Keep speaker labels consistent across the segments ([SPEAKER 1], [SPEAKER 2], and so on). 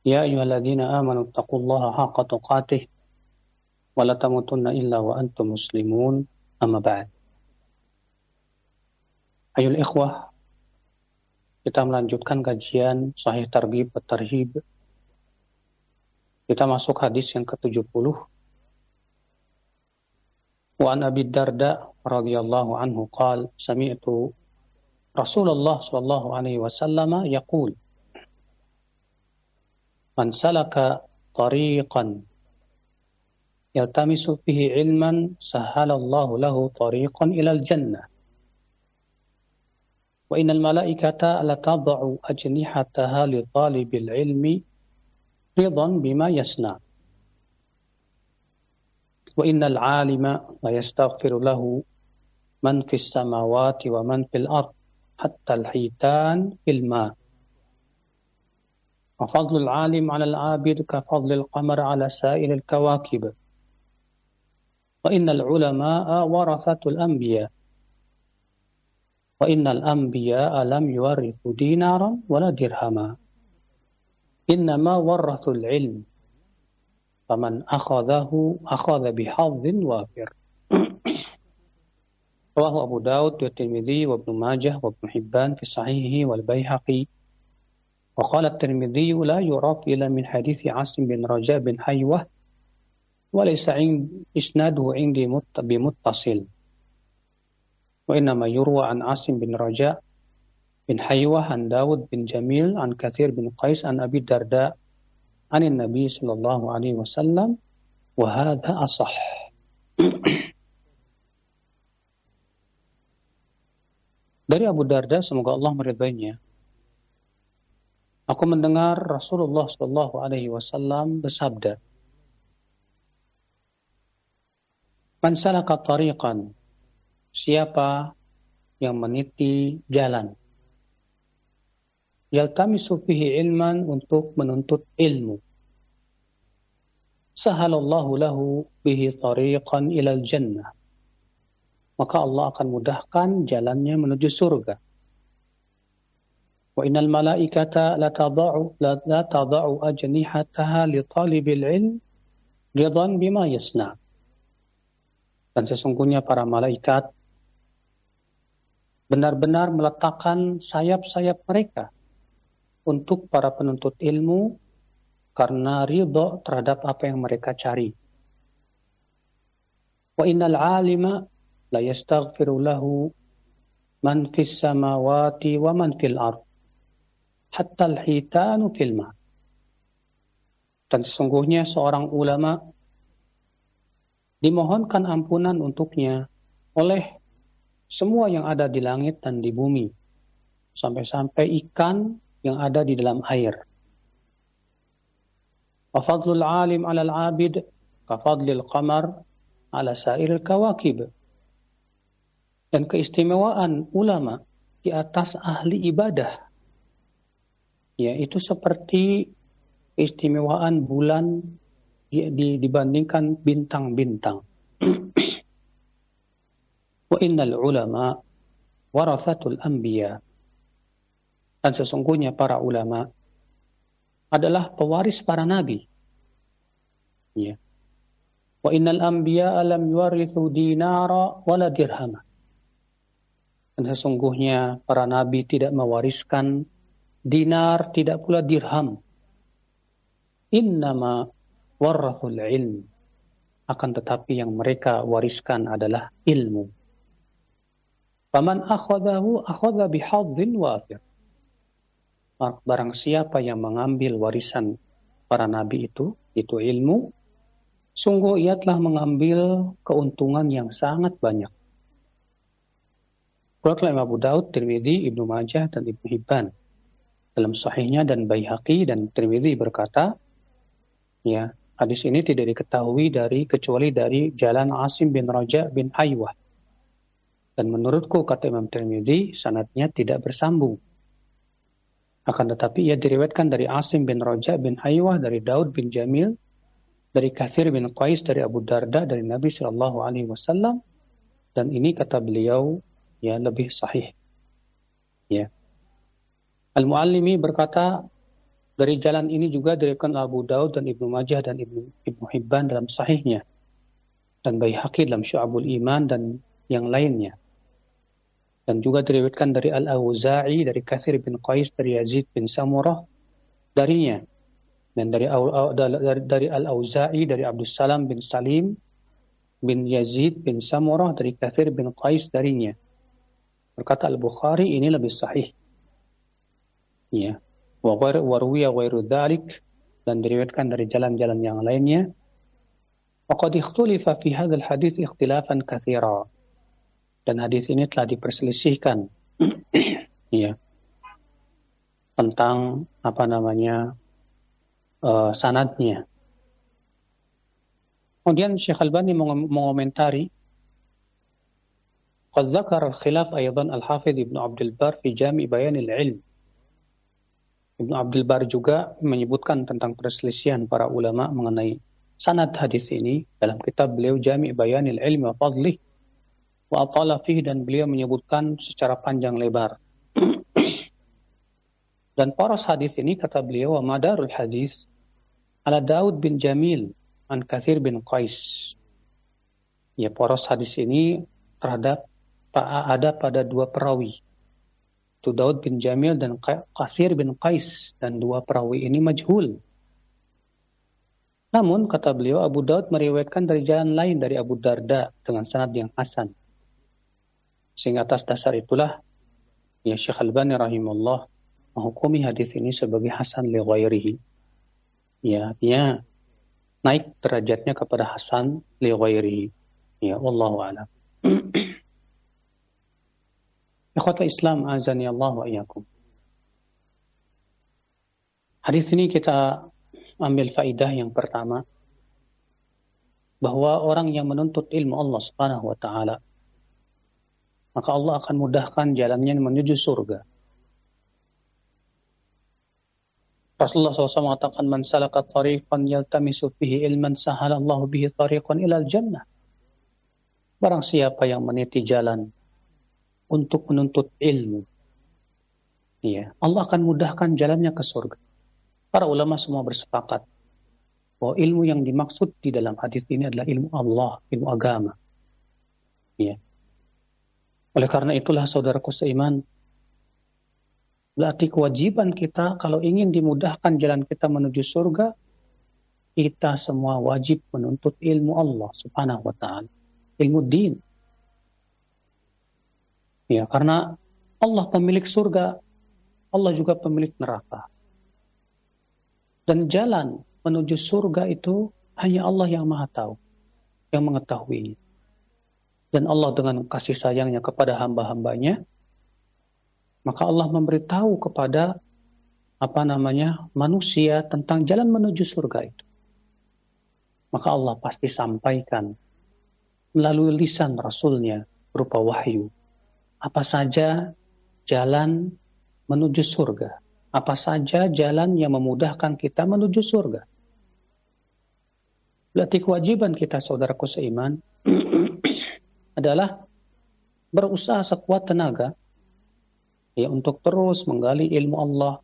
[SPEAKER 1] يا أيها الذين آمنوا اتقوا الله حق تقاته ولا تموتن إلا وأنتم مسلمون أما بعد. Ayol ikhwah, kita melanjutkan kajian Sahih Targhib wa Tarhib. Kita masuk hadis yang ke-70. Wa an Abi Darda radhiyallahu anhu qala sami'tu Rasulullah sallallahu alaihi wasallam yaqul man salaka tariqan yaltamisu fihi ilman sahhalallahu lahu tariqan ilal jannah wa innal malaikata la tad'u ajnihataha li talibil ilmi ridan bima yasna wa innal alima la yastaghfiru lahu man fis samawati wa man fil ard hatta al hitan fil ma wa fadlul alim 'ala al 'abid ka fadlil qamar 'ala sa'iril kawakib wa innal ulama'a warathatul anbiya wa innal anbiya'a lam yuwarithu dinaran wala dirhama innama warathul ilm faman akhadhahu akhadha bihadhin wafir. Rawahu Abu Daud wa Tirmidzi wa Ibnu Majah wa Ibnu Hibban fi sahihihi wal Baihaqi wa qala at-Tirmidzi la yuraf ila min hadits Asim bin Raja bin Haywah wa laysa isnaduhu indi muttasil wa innama yurwa an Asim bin Raja bin Haywah an Dawud bin Jamil an Katsir bin Qais an Abi Darda anin Nabi sallallahu alaihi wasallam wa hadha asah. Dari Abu Darda, semoga Allah meridainya, aku mendengar Rasulullah sallallahu alaihi wasallam bersabda, man salaka tariqan, siapa yang meniti jalan, yaltamisu fihi ilman, untuk menuntut ilmu, sahalallahu lahu bihi tariqan ilal jannah, maka Allah akan mudahkan jalannya menuju surga. Wa innal malaikata la tada'u ajnihataha li talibil ilm ridan bima yasna. Dan sesungguhnya para malaikat benar-benar meletakkan sayap-sayap mereka untuk para penuntut ilmu karena ridha terhadap apa yang mereka cari. Wa innal alima la yastaghfiru lahu man fis samawati wa man fil ard hatta al-hitanu fil ma. Dan sesungguhnya seorang ulama dimohonkan ampunan untuknya oleh semua yang ada di langit dan di bumi, sampai-sampai ikan yang ada di dalam air. Wa fadlul alim 'ala al-'abid ka fadlil qamar 'ala sa'iril kawakib. Dan keistimewaan ulama di atas ahli ibadah, yaitu seperti keistimewaan bulan dibandingkan bintang-bintang. Wa innal ulama warathatul anbiya. Dan sesungguhnya para ulama adalah pewaris para nabi. Ya. Wa innal anbiya lam yuwarithu dinara wala dirhama. Dan sesungguhnya para nabi tidak mewariskan dinar, tidak pula dirham. Innama warathul ilm. Akan tetapi yang mereka wariskan adalah ilmu. Faman akhadahu akhadha bihadhin wafir. Barang siapa yang mengambil warisan para nabi itu ilmu, sungguh ia telah mengambil keuntungan yang sangat banyak. Kemudian Abu Daud, Tirmidzi, Ibnu Majah, dan Ibnu Hibban dalam sahihnya, dan Baihaqi dan Tirmidzi berkata, ya, hadis ini tidak diketahui kecuali dari jalan Asim bin Raja bin Haywah. Dan menurutku, kata Imam Tirmidzi, sanadnya tidak bersambung. Akan tetapi ia diriwayatkan dari Asim bin Raja bin Haywah, dari Daud bin Jamil, dari Katsir bin Qais, dari Abu Darda, dari Nabi sallallahu alaihi wasallam, dan ini kata beliau ya lebih sahih. Ya. Al-Muallimi berkata, Dari jalan ini juga diriwayatkan Abu Daud dan Ibnu Majah dan Ibnu Hibban dalam sahihnya, dan Baihaqi dalam Syu'abul Iman dan yang lainnya. Dan juga diriwayatkan dari Al-Auza'i, dari Katsir bin Qais, dari Yazid bin Samurah darinya. Dan dari Al-Auza'i, dari Abdus Salam bin Salim bin Yazid bin Samurah, dari Katsir bin Qais darinya. Berkata Al-Bukhari, ini lebih sahih. Ya. Wa ruwiya ghairu dzalik, dan diriwayatkan dari jalan-jalan yang lainnya. Wa qad ikhtulifa fi hadzal hadits ikhtilafan katsira. Dan hadis ini telah diperselisihkan ya, tentang sanadnya. Kemudian Syekh Albani mengomentari, qad dzakara al-khilaf aidan al-Hafidz Ibnu Abdul Bar fi Jami' Bayan al-Ilm. Ibnu Abdul Bar juga menyebutkan tentang perselisihan para ulama mengenai sanad hadis ini dalam kitab beliau Jami' Bayanil Ilmi wa Fadlih wa atala fihi, dan beliau menyebutkan secara panjang lebar. Dan poros hadis ini, kata beliau, wa madarul hadis ala Daud bin Jamil an Katsir bin Qais. Ya, poros hadis ini ada pada dua perawi, itu Daud bin Jamil dan Katsir bin Qais, dan dua perawi ini majhul. Namun, kata beliau, Abu Daud meriwayatkan dari jalan lain dari Abu Darda dengan sanad yang hasan. Sehingga atas dasar itulah, ya, Syekh Albani rahimahullah menghukumi hadis ini sebagai hasan li ghairihi. Ya, artinya naik derajatnya kepada hasan li ghairihi. Ya, wallahu a'lam. Ikhwata Islam azani Allah wa iyyakum. Hadis ini kita ambil faidah yang pertama, bahwa orang yang menuntut ilmu Allah Subhanahu wa taala, maka Allah akan mudahkan jalannya menuju surga. Rasulullah SAW mengatakan, man salaka tariqan yaltamisu fihi ilman sahalallahu bihi tariqan ilal jannah. Barang siapa yang meniti jalan untuk menuntut ilmu, ya, Allah akan mudahkan jalannya ke surga. Para ulama semua bersepakat bahwa ilmu yang dimaksud di dalam hadis ini adalah ilmu Allah, ilmu agama. Ya. Oleh karena itulah, saudaraku seiman, berarti kewajiban kita kalau ingin dimudahkan jalan kita menuju surga, kita semua wajib menuntut ilmu Allah Subhanahu wa taala, ilmu din. Ya, karena Allah pemilik surga, Allah juga pemilik neraka. Dan jalan menuju surga itu hanya Allah yang Maha Tahu, yang mengetahui. Dan Allah dengan kasih sayangnya kepada hamba-hambanya, maka Allah memberitahu kepada manusia tentang jalan menuju surga itu. Maka Allah pasti sampaikan melalui lisan Rasulnya berupa wahyu. Apa saja jalan menuju surga? Apa saja jalan yang memudahkan kita menuju surga? Berarti kewajiban kita, saudaraku seiman, adalah berusaha sekuat tenaga, ya, untuk terus menggali ilmu Allah,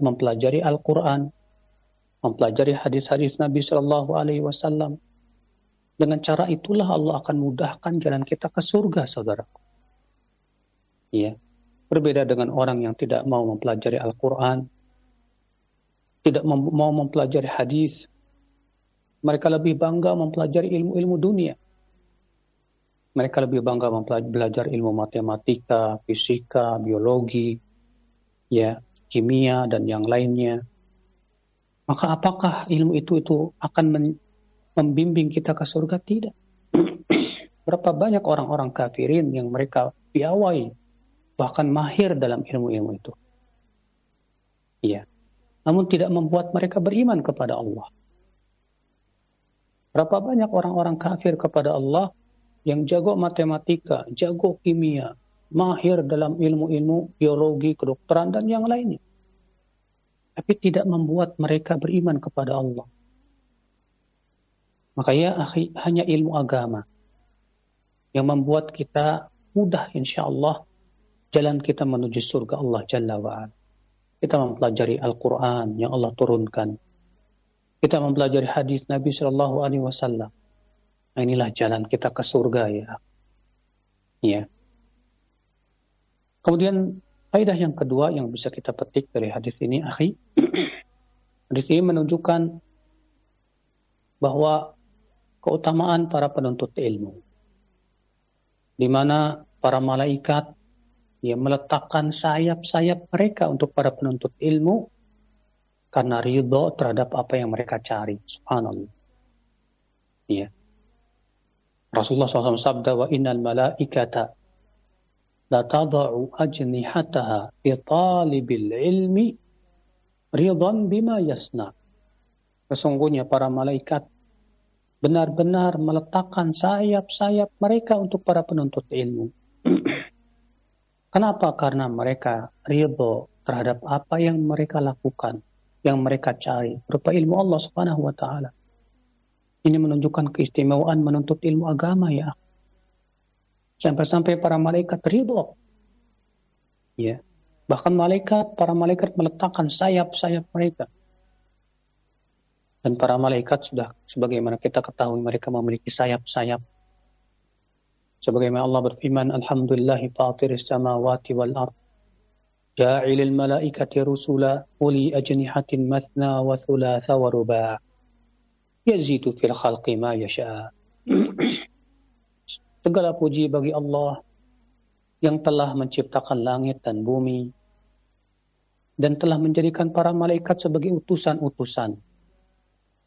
[SPEAKER 1] mempelajari Al-Quran, mempelajari hadis-hadis Nabi Shallallahu Alaihi Wasallam. Dengan cara itulah Allah akan mudahkan jalan kita ke surga, saudaraku. Ya, berbeda dengan orang yang tidak mau mempelajari Al-Quran, tidak mau mempelajari hadis. Mereka lebih bangga mempelajari ilmu-ilmu dunia. Mereka lebih bangga belajar ilmu matematika, fisika, biologi, ya, kimia, dan yang lainnya. Maka apakah ilmu itu akan membimbing kita ke surga? Tidak. Berapa banyak orang-orang kafirin yang mereka piawai, bahkan mahir dalam ilmu-ilmu itu. Iya. Namun tidak membuat mereka beriman kepada Allah. Berapa banyak orang-orang kafir kepada Allah yang jago matematika, jago kimia, mahir dalam ilmu-ilmu biologi, kedokteran, dan yang lainnya. Tapi tidak membuat mereka beriman kepada Allah. Maka ya akhi, hanya ilmu agama yang membuat kita mudah insya Allah jalan kita menuju surga Allah Jalla wa'ala. kita mempelajari Al-Quran yang Allah turunkan, kita mempelajari hadis Nabi Shallallahu Alaihi Wasallam. Nah, inilah jalan kita ke surga ya. Ya. Kemudian faedah yang kedua yang bisa kita petik dari hadis ini, akhi, hadis ini menunjukkan bahwa keutamaan para penuntut ilmu, di mana para malaikat meletakkan sayap-sayap mereka untuk para penuntut ilmu karena ridho terhadap apa yang mereka cari. Subhanallah. Ya. Rasulullah SAW sabda, wa innal malaikata la tada'u ajnihataha fi talibil ilmi ridhan bima yasna. Sesungguhnya para malaikat benar-benar meletakkan sayap-sayap mereka untuk para penuntut ilmu. Kenapa? Karena mereka ridho terhadap apa yang mereka lakukan, yang mereka cari, berupa ilmu Allah Subhanahu wa Ta'ala. Ini menunjukkan keistimewaan menuntut ilmu agama ya. Sampai-sampai para malaikat ridho. Ya. Bahkan para malaikat meletakkan sayap-sayap mereka. Dan para malaikat sudah, sebagaimana kita ketahui, mereka memiliki sayap-sayap. Sebagaimana Allah berfirman, Alhamdulillahi fatiris samawati wal ard. Ja'ilil malaikati rusula uli ajnihatin mathna wa thulatha wa ruba'. Yazidu fil khalqi ma yasha'. Segala puji bagi Allah yang telah menciptakan langit dan bumi dan telah menjadikan para malaikat sebagai utusan-utusan.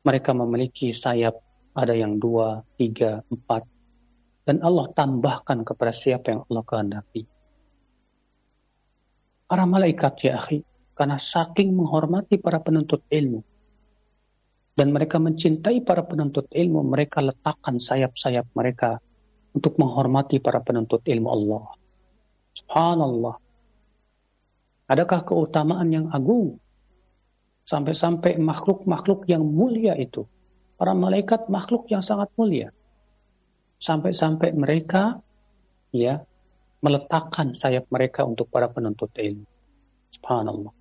[SPEAKER 1] Mereka memiliki sayap, ada yang 2, 3, 4, dan Allah tambahkan kepada siapa yang Allah kehendaki. Para malaikat ya akhi, karena saking menghormati para penuntut ilmu dan mereka mencintai para penuntut ilmu, mereka letakkan sayap-sayap mereka untuk menghormati para penuntut ilmu Allah. Subhanallah. Adakah keutamaan yang agung? Sampai-sampai makhluk-makhluk yang mulia itu. Para malaikat makhluk yang sangat mulia. Sampai-sampai mereka meletakkan sayap mereka untuk para penuntut ilmu. Subhanallah.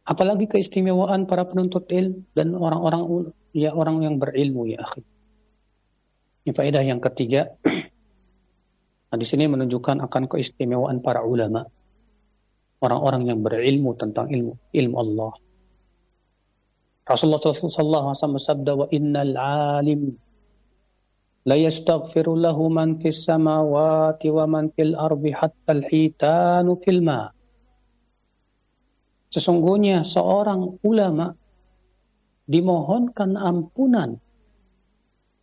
[SPEAKER 1] Apalagi keistimewaan para penuntut ilmu dan orang yang berilmu ya akhi. Ini faedah yang ketiga. Di sini menunjukkan akan keistimewaan para ulama. Orang-orang yang berilmu tentang ilmu Allah. Rasulullah SAW bersabda, wa innal alim la yastaghfiru lahu man fis samawati wa man fil ardi hatta al-hitanu fil ma. Sesungguhnya seorang ulama dimohonkan ampunan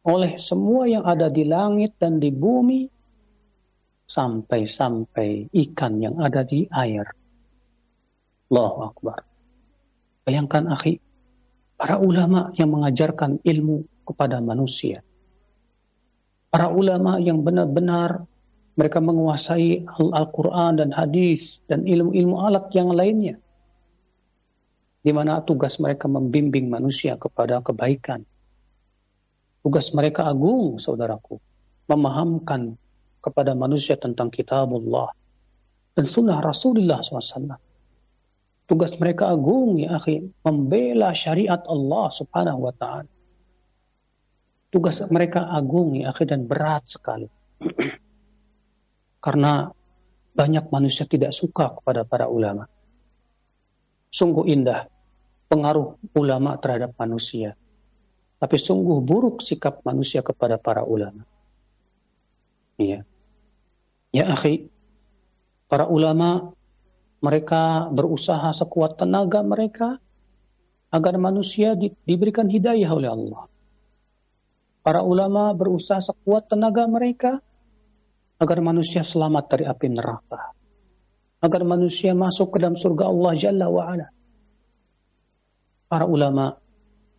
[SPEAKER 1] oleh semua yang ada di langit dan di bumi sampai-sampai ikan yang ada di air. Allahu Akbar. Bayangkan akhi, para ulama yang mengajarkan ilmu kepada manusia. Para ulama yang benar-benar mereka menguasai Al-Quran dan hadis dan ilmu-ilmu alat yang lainnya. Di mana tugas mereka membimbing manusia kepada kebaikan. Tugas mereka agung, saudaraku. Memahamkan kepada manusia tentang kitabullah dan sunnah Rasulullah SAW. Tugas mereka agung ya akhi, membela syariat Allah Subhanahu wa Ta'ala. Tugas mereka agung ya akhi dan berat sekali. Karena banyak manusia tidak suka kepada para ulama. Sungguh indah pengaruh ulama terhadap manusia. Tapi sungguh buruk sikap manusia kepada para ulama. Iya. Ya akhi, para ulama mereka berusaha sekuat tenaga mereka agar manusia diberikan hidayah oleh Allah. Para ulama berusaha sekuat tenaga mereka agar manusia selamat dari api neraka. Agar manusia masuk ke dalam surga Allah Jalla wa'ala. Para ulama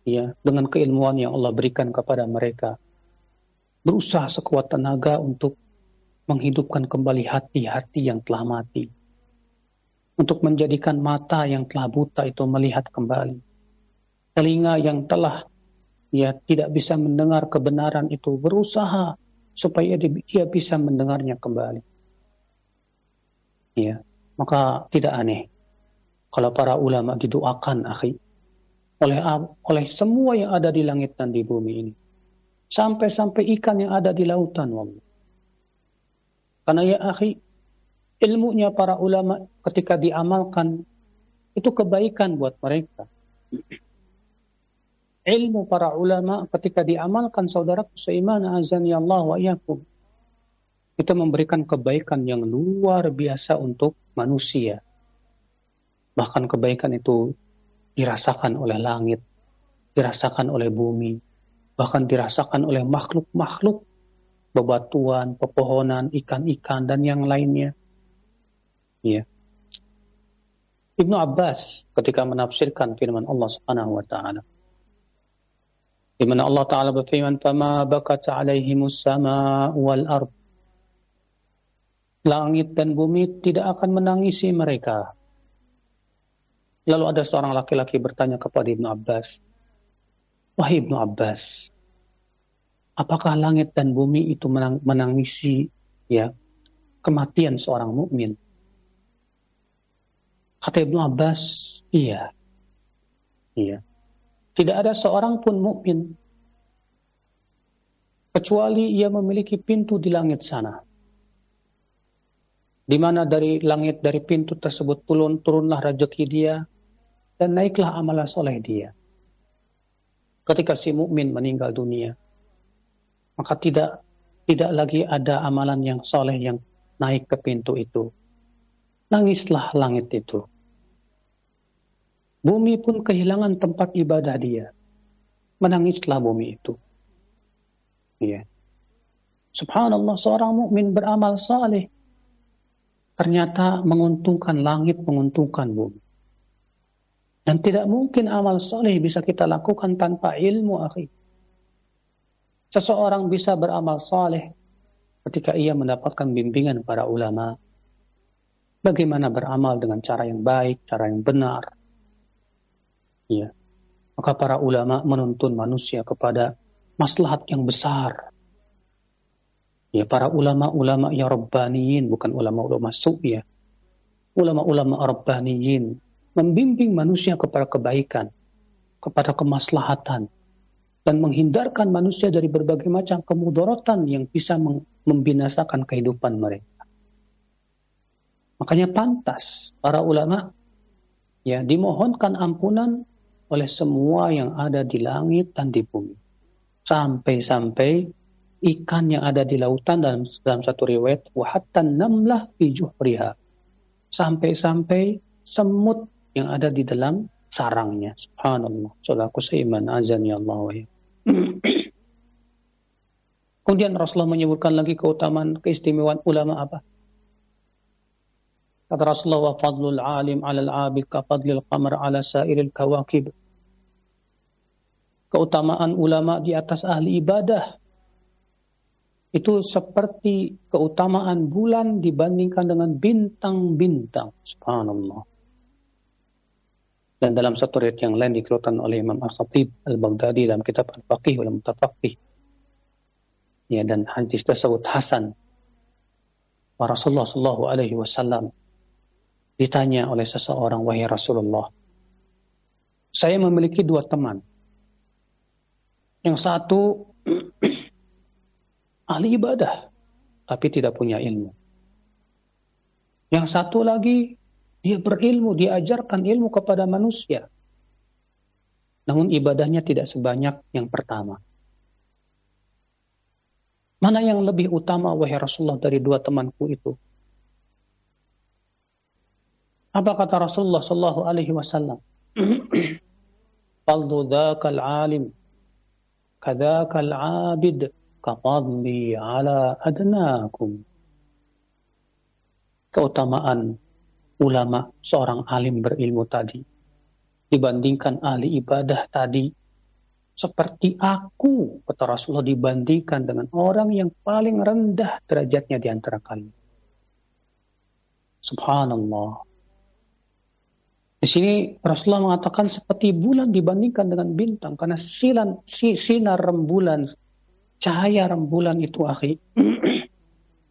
[SPEAKER 1] dengan keilmuan yang Allah berikan kepada mereka berusaha sekuat tenaga untuk menghidupkan kembali hati-hati yang telah mati. Untuk menjadikan mata yang telah buta itu melihat kembali. Telinga yang telah tidak bisa mendengar kebenaran itu berusaha supaya dia bisa mendengarnya kembali. Maka tidak aneh Kalau para ulama didoakan, akhi, oleh semua yang ada di langit dan di bumi ini. Sampai-sampai ikan yang ada di lautan. Wallah. Karena ya akhi, ilmunya para ulama ketika diamalkan, itu kebaikan buat mereka. Ilmu para ulama ketika diamalkan, saudaraku seiman, azani Allah wa iyyakum, itu memberikan kebaikan yang luar biasa untuk manusia. Bahkan kebaikan itu dirasakan oleh langit, dirasakan oleh bumi, bahkan dirasakan oleh makhluk-makhluk, bebatuan, pepohonan, ikan-ikan, dan yang lainnya. Ya. Ibnu Abbas ketika menafsirkan firman Allah Subhanahu wa taala, di mana Allah taala berfirman, "Fama bakat 'alaihimus sama' wal ard." Langit dan bumi tidak akan menangisi mereka. Lalu ada seorang laki-laki bertanya kepada Ibnu Abbas, "Wahai Ibnu Abbas, apakah langit dan bumi itu menangisi kematian seorang mukmin?" Kata Ibnu Abbas, iya. Tidak ada seorang pun mukmin kecuali ia memiliki pintu di langit sana, di mana dari langit, dari pintu tersebut turunlah rezeki dia dan naiklah amalan soleh dia. Ketika si mukmin meninggal dunia, maka tidak lagi ada amalan yang soleh yang naik ke pintu itu. Nangislah langit itu. Bumi pun kehilangan tempat ibadah dia. Menangislah bumi itu. Ya. Subhanallah, seorang mukmin beramal saleh ternyata menguntungkan langit, menguntungkan bumi. Dan tidak mungkin amal saleh bisa kita lakukan tanpa ilmu, akhi. Seseorang bisa beramal saleh ketika ia mendapatkan bimbingan para ulama. Bagaimana beramal dengan cara yang baik, cara yang benar. Ya. Maka para ulama menuntun manusia kepada maslahat yang besar. Ya, para ulama-ulama yang rabbaniyin, bukan ulama-ulama su'i ya. Ulama-ulama rabbaniyin membimbing manusia kepada kebaikan, kepada kemaslahatan, dan menghindarkan manusia dari berbagai macam kemudaratan yang bisa membinasakan kehidupan mereka. Makanya pantas para ulama dimohonkan ampunan oleh semua yang ada di langit dan di bumi. Sampai-sampai ikan yang ada di lautan, dalam satu riwayat, wa hatta namlah fi juhriha. Sampai-sampai semut yang ada di dalam sarangnya. Subhanallah. Saudaraku seiman, azani Allah wa ya. Kemudian Rasulullah menyebutkan lagi keutamaan, keistimewaan ulama apa? Kata Rasulullah, wa fadlul alim 'alal 'abid ka fadlil qamar 'ala sa'iril kawakib. Keutamaan ulama di atas ahli ibadah itu seperti keutamaan bulan dibandingkan dengan bintang-bintang. Subhanallah. Dan dalam satu riwayat yang lain dikeluarkan oleh Imam Al-Khatib Al-Baghdadi dalam kitab Al-Faqih wal Mutafaqih. Ya, dan hadis tersebut hasan. Rasulullah sallallahu alaihi wasallam ditanya oleh seseorang, "Wahai Rasulullah, saya memiliki dua teman. Yang satu ahli ibadah, tapi tidak punya ilmu. Yang satu lagi, dia berilmu, diajarkan ilmu kepada manusia. Namun ibadahnya tidak sebanyak yang pertama. Mana yang lebih utama, wahai Rasulullah, dari dua temanku itu?" Apa kata Rasulullah sallallahu alaihi wasallam? "Fadlu dzakal alim, kadzakal abid, kafadli ala adnakum." Keutamaan ulama, seorang alim berilmu tadi, dibandingkan ahli ibadah tadi, seperti aku, kata Rasulullah, dibandingkan dengan orang yang paling rendah derajatnya di antara kalian. Subhanallah. Di sini Rasulullah mengatakan seperti bulan dibandingkan dengan bintang, karena sinar rembulan, cahaya rembulan itu, akhi,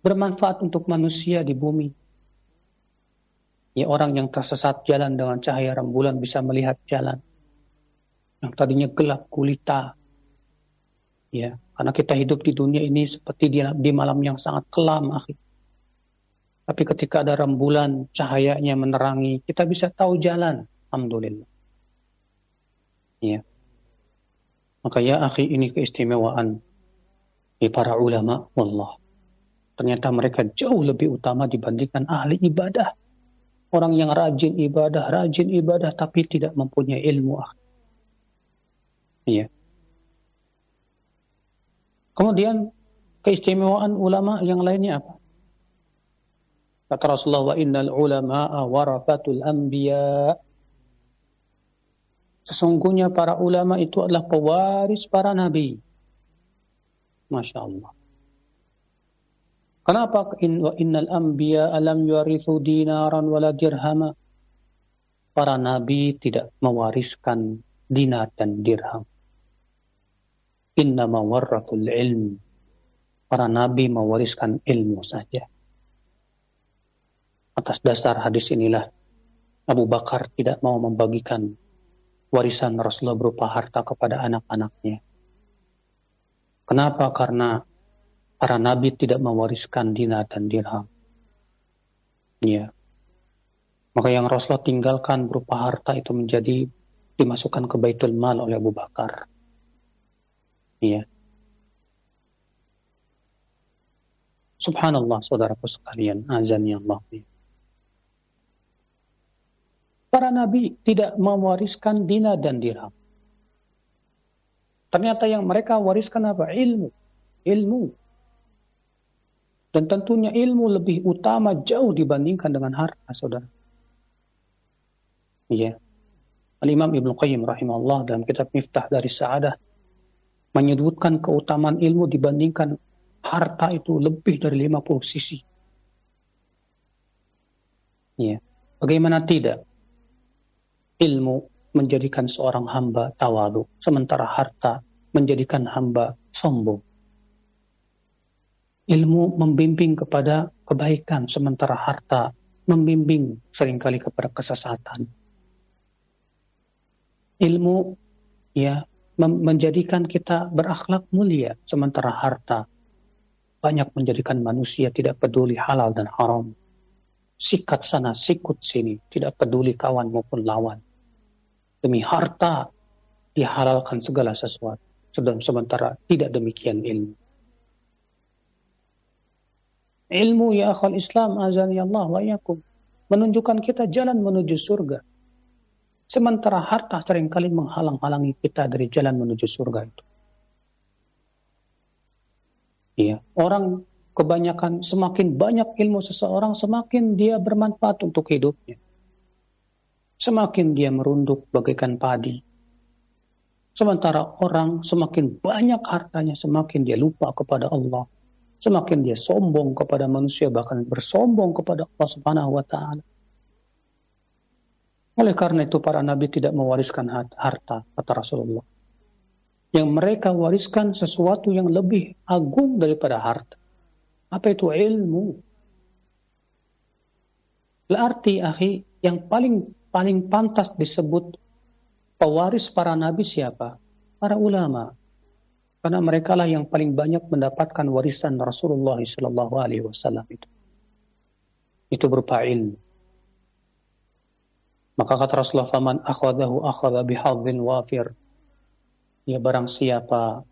[SPEAKER 1] bermanfaat untuk manusia di bumi. Ya, orang yang tersesat jalan dengan cahaya rembulan bisa melihat jalan yang tadinya gelap gulita. Ya, karena kita hidup di dunia ini seperti di malam yang sangat kelam, akhi. Tapi ketika ada rembulan, cahayanya menerangi, kita bisa tahu jalan. Alhamdulillah. Ya. Maka ya akhi, ini keistimewaan di para ulama, wallah. Ternyata mereka jauh lebih utama dibandingkan ahli ibadah. Orang yang rajin ibadah, tapi tidak mempunyai ilmu, akhi. Ya. Kemudian keistimewaan ulama yang lainnya apa? Kata Rasulullah, wa innal ulama'a warathatul anbiya. Sesungguhnya para ulama itu adalah pewaris para nabi. Masya Allah. Kenapa? Wa innal anbiya alam yuwarithu dinaran wala dirhama. Para nabi tidak mewariskan dinar dan dirham. Innama warathul ilm. Para nabi mewariskan ilmu saja. Atas dasar hadis inilah Abu Bakar tidak mau membagikan warisan Rasulullah berupa harta kepada anak-anaknya. Kenapa? Karena para nabi tidak mewariskan dinar dan dirham. Ya. Maka yang Rasulullah tinggalkan berupa harta itu menjadi dimasukkan ke Baitul Mal oleh Abu Bakar. Ya. Subhanallah, saudaraku sekalian, azani Allah. Para nabi tidak mewariskan dinar dan dirham. Ternyata yang mereka wariskan apa? Ilmu. Ilmu. Dan tentunya ilmu lebih utama jauh dibandingkan dengan harta, saudara. Ya. Al-Imam Ibnu Qayyim rahimahullah dalam kitab Miftah dari Sa'adah menyebutkan keutamaan ilmu dibandingkan harta itu lebih dari 50 sisi. Ya. Bagaimana tidak? Ilmu menjadikan seorang hamba tawadu, sementara harta menjadikan hamba sombong. Ilmu membimbing kepada kebaikan, sementara harta membimbing seringkali kepada kesesatan. Ilmu ya menjadikan kita berakhlak mulia, sementara harta banyak menjadikan manusia tidak peduli halal dan haram. Sikat sana, sikut sini, tidak peduli kawan maupun lawan. Demi harta dihalalkan segala sesuatu, sementara tidak demikian ilmu. Ilmu ya akhal Islam, azani Allah wa yakum, menunjukkan kita jalan menuju surga. Sementara harta seringkali menghalang-halangi kita dari jalan menuju surga itu. Iya, orang kebanyakan semakin banyak ilmu seseorang, semakin dia bermanfaat untuk hidupnya. Semakin dia merunduk bagaikan padi. Sementara orang semakin banyak hartanya, semakin dia lupa kepada Allah. Semakin dia sombong kepada manusia, bahkan bersombong kepada Allah Subhanahu wa ta'ala. Oleh karena itu para nabi tidak mewariskan harta, kata Rasulullah. Yang mereka wariskan sesuatu yang lebih agung daripada harta. Apa itu? Ilmu. Berarti, akhi, yang paling pantas disebut pewaris para nabi siapa? Para ulama. Karena mereka lah yang paling banyak mendapatkan warisan Rasulullah SAW itu. Itu berupa ilmu. Maka kata Rasulullah, "Faman akhadahu akhadha bihadzin wafir." Ya, barang siapa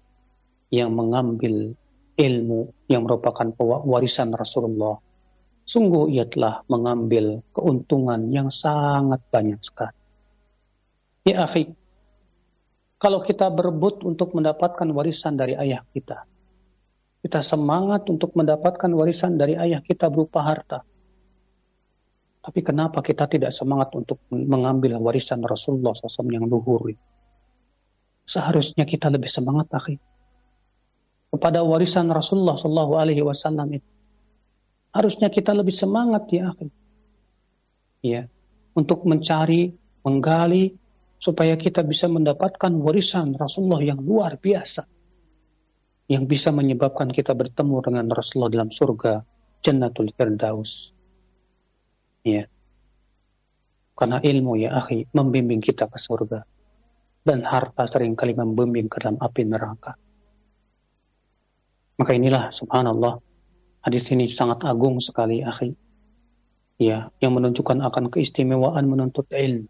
[SPEAKER 1] yang mengambil ilmu yang merupakan warisan Rasulullah, sungguh ia telah mengambil keuntungan yang sangat banyak sekali. Ya akhi, kalau kita berebut untuk mendapatkan warisan dari ayah kita, kita semangat untuk mendapatkan warisan dari ayah kita berupa harta. Tapi kenapa kita tidak semangat untuk mengambil warisan Rasulullah SAW yang luhur? Seharusnya kita lebih semangat, akhi, kepada warisan Rasulullah SAW itu. Harusnya kita lebih semangat, ya akhi. Ya, untuk mencari, menggali, supaya kita bisa mendapatkan warisan Rasulullah yang luar biasa. Yang bisa menyebabkan kita bertemu dengan Rasulullah dalam surga Jannatul Firdaus. Ya. Karena ilmu ya akhi membimbing kita ke surga. Dan harta seringkali membimbing ke dalam api neraka. Maka inilah subhanallah, hadis ini sangat agung sekali akhi. Ya, yang menunjukkan akan keistimewaan menuntut ilmu.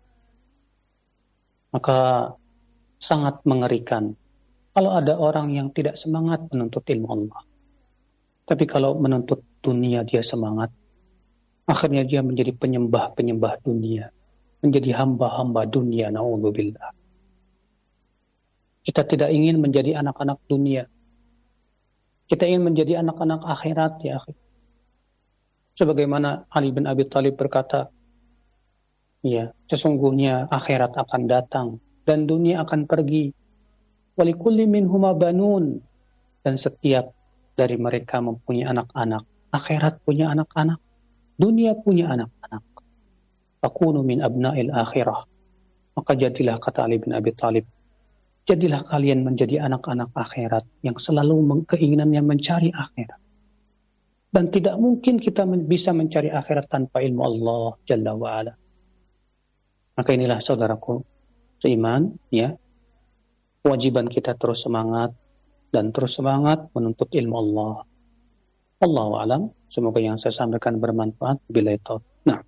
[SPEAKER 1] Maka sangat mengerikan kalau ada orang yang tidak semangat menuntut ilmu Allah. Tapi kalau menuntut dunia dia semangat, akhirnya dia menjadi penyembah-penyembah dunia. Menjadi hamba-hamba dunia, na'udzubillah. Kita tidak ingin menjadi anak-anak dunia. Kita ingin menjadi anak-anak akhirat ya akhi. Sebagaimana Ali bin Abi Thalib berkata, ya, sesungguhnya akhirat akan datang dan dunia akan pergi. Walikulli minhuma banun, dan setiap dari mereka mempunyai anak-anak. Akhirat punya anak-anak, dunia punya anak-anak. Fakunu min abna'il akhirah. Maka jadilah, kata Ali bin Abi Thalib, jadilah kalian menjadi anak-anak akhirat yang selalu keinginannya mencari akhirat. Dan tidak mungkin kita bisa mencari akhirat tanpa ilmu Allah Jalla wa'ala. Maka inilah saudaraku seiman, ya, kewajiban kita terus semangat dan terus semangat menuntut ilmu Allah. Allahu a'lam. Semoga yang saya sampaikan bermanfaat. Bila itu. Nah.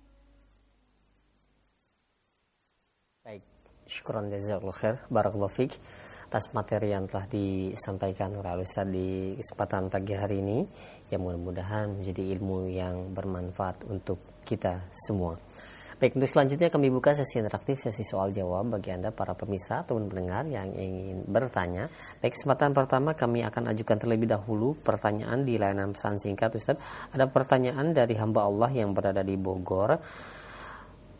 [SPEAKER 2] Baik. Syukran jazakallahu khair. Barakallahu fiik atas materi yang telah disampaikan oleh Ustaz di kesempatan pagi hari ini, yang mudah-mudahan menjadi ilmu yang bermanfaat untuk kita semua. Baik, untuk selanjutnya kami buka sesi interaktif, sesi soal jawab bagi Anda para pemirsa atau pendengar yang ingin bertanya. Baik, kesempatan pertama kami akan ajukan terlebih dahulu pertanyaan di layanan pesan singkat. Ustaz, ada pertanyaan dari hamba Allah yang berada di Bogor.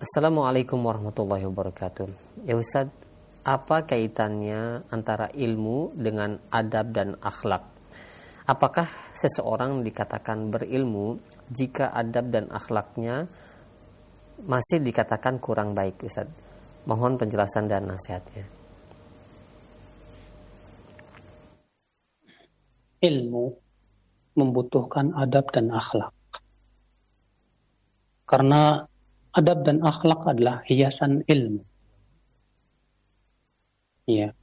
[SPEAKER 2] Assalamualaikum warahmatullahi wabarakatuh. Ya Ustaz, apa kaitannya antara ilmu dengan adab dan akhlak? Apakah seseorang dikatakan berilmu jika adab dan akhlaknya masih dikatakan kurang baik, Ustaz? Mohon penjelasan dan nasihatnya.
[SPEAKER 1] Ilmu membutuhkan adab dan akhlak. Karena adab dan akhlak adalah hiasan ilmu. Ya,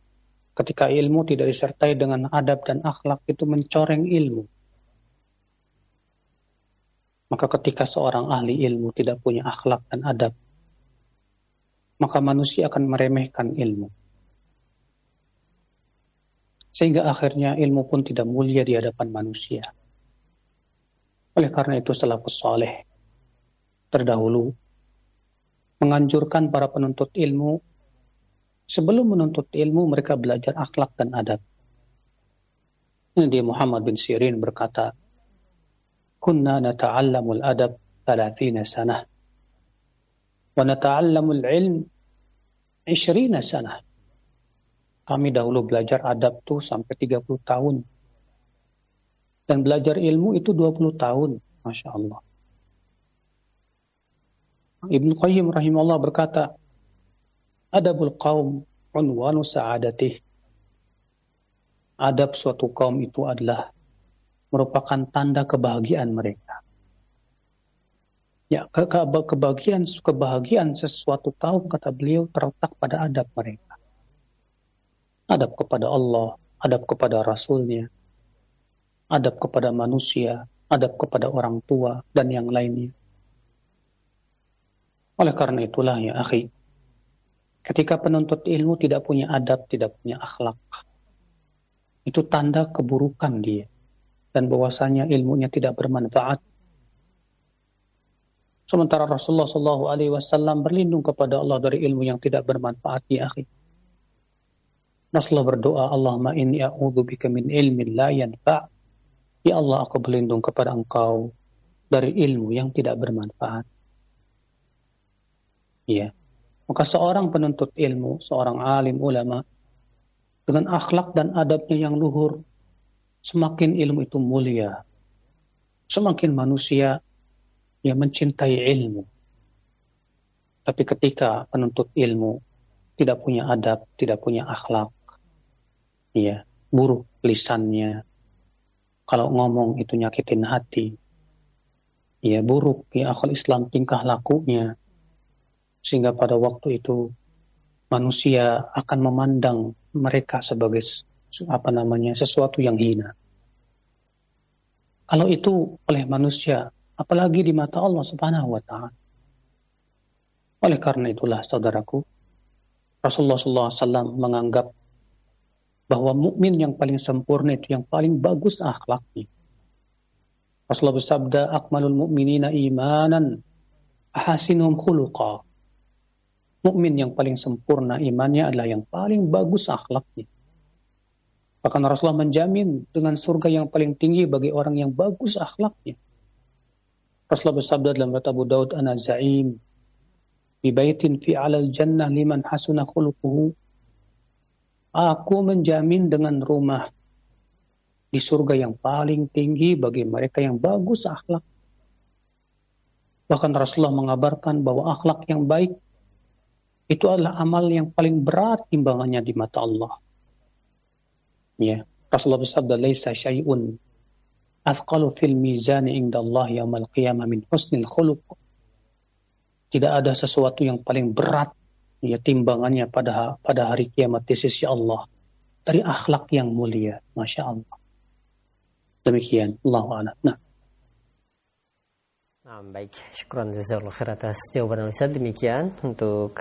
[SPEAKER 1] ketika ilmu tidak disertai dengan adab dan akhlak, itu mencoreng ilmu. Maka ketika seorang ahli ilmu tidak punya akhlak dan adab, maka manusia akan meremehkan ilmu. Sehingga akhirnya ilmu pun tidak mulia di hadapan manusia. Oleh karena itu salafus saleh terdahulu menganjurkan para penuntut ilmu, sebelum menuntut ilmu mereka belajar akhlak dan adab. Nabi Muhammad bin Sirin berkata, "Kunna nata'allamul adab 30 sanah wa nata'allamul ilm 20 sanah." Kami dahulu belajar adab tuh sampai 30 tahun. Dan belajar ilmu itu 20 tahun. Masya Allah. Ibnu Qayyim rahimahullah berkata, adabul qaum unwanu sa'adatih. Adab suatu kaum itu adalah merupakan tanda kebahagiaan mereka. Ya, kebahagiaan sesuatu kaum, kata beliau, terletak pada adab mereka. Adab kepada Allah, adab kepada Rasulnya, adab kepada manusia, adab kepada orang tua, dan yang lainnya. Oleh karena itulah ya akhi, ketika penuntut ilmu tidak punya adab, tidak punya akhlak, itu tanda keburukan dia. Dan bahwasanya ilmunya tidak bermanfaat. Sementara Rasulullah SAW berlindung kepada Allah dari ilmu yang tidak bermanfaat ya akhi. Rasulullah berdoa, Allahumma inni a'udzubika min ilmin la yanfa'. Ya Allah, aku berlindung kepada Engkau dari ilmu yang tidak bermanfaat. Ya. Maka seorang penuntut ilmu, seorang alim ulama, dengan akhlak dan adabnya yang luhur, semakin ilmu itu mulia. Semakin manusia yang mencintai ilmu. Tapi ketika penuntut ilmu tidak punya adab, tidak punya akhlak, ya, buruk lisannya, kalau ngomong itu nyakitin hati, ya buruk ya akhlak Islam tingkah lakunya, sehingga pada waktu itu manusia akan memandang mereka sebagai sesuatu yang hina. Kalau itu oleh manusia, apalagi di mata Allah Subhanahu wa taala. Oleh karena itulah saudaraku, Rasulullah SAW menganggap bahwa mukmin yang paling sempurna itu yang paling bagus akhlaknya. Rasulullah bersabda, "Akmalul mu'minina imanan, ahasinuhum khuluqa." Mukmin yang paling sempurna imannya adalah yang paling bagus akhlaknya. Bahkan Rasulullah menjamin dengan surga yang paling tinggi bagi orang yang bagus akhlaknya. Rasulullah bersabda dalam riwayat Abu Daud, "Ana za'im bi baitin fi 'alal jannah liman hasuna khuluquhu." Aku menjamin dengan rumah di surga yang paling tinggi bagi mereka yang bagus akhlak. Bahkan Rasulullah mengabarkan bahwa akhlak yang baik itu adalah amal yang paling berat timbangannya di mata Allah. Ya, Rasulullah bersabda, "Laisa syai'un athqalu fil mizani indallahi yaumal qiyamah min husnil khuluq." Tidak ada sesuatu yang paling berat ya timbangannya pada hari kiamat di sisi Allah dari akhlak yang mulia. Masya Allah. Demikian, Allahu a'lam.
[SPEAKER 2] Baik, syukran jazakallahu khair atas jawaban Ustaz. Demikian untuk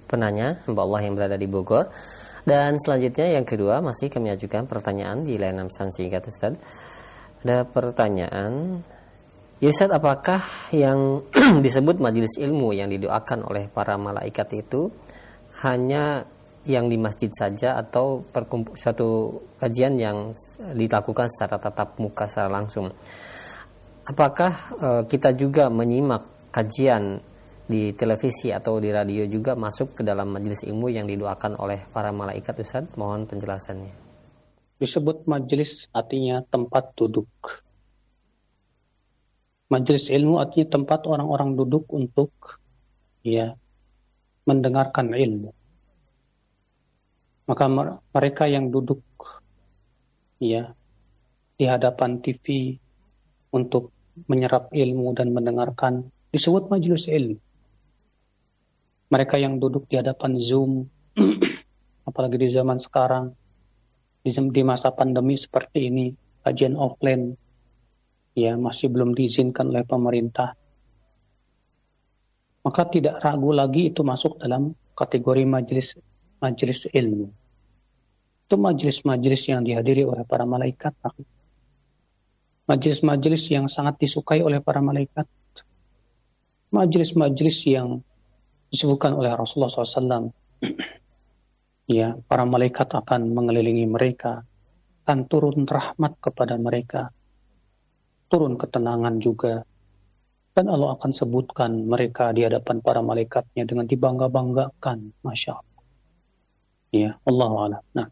[SPEAKER 2] penanya hamba Allah yang berada di Bogor. Dan selanjutnya yang kedua masih kami ajukan pertanyaan di layanan pesan singkat Ustaz. Ada pertanyaan, ya Ustaz, apakah yang disebut majelis ilmu yang didoakan oleh para malaikat itu hanya yang di masjid saja atau suatu kajian yang dilakukan secara tatap muka secara langsung? Apakah kita juga menyimak kajian di televisi atau di radio juga masuk ke dalam majelis ilmu yang didoakan oleh para malaikat Ustaz? Mohon penjelasannya.
[SPEAKER 1] Disebut majelis artinya tempat duduk. Majelis ilmu artinya tempat orang-orang duduk untuk mendengarkan ilmu. Maka mereka yang duduk di hadapan TV untuk menyerap ilmu dan mendengarkan disebut majelis ilmu. Mereka yang duduk di hadapan Zoom, apalagi di zaman sekarang, di masa pandemi seperti ini, kajian offline, masih belum diizinkan oleh pemerintah. Maka tidak ragu lagi itu masuk dalam kategori majelis ilmu. Itu majelis-majelis yang dihadiri oleh para malaikat. Majelis-majelis yang sangat disukai oleh para malaikat. Majelis-majelis yang disebutkan oleh Rasulullah SAW. Para malaikat akan mengelilingi mereka, akan turun rahmat kepada mereka, turun ketenangan juga, dan Allah akan sebutkan mereka di hadapan para malaikatnya dengan dibangga-banggakan. Masya Allah. Allahu a'lam.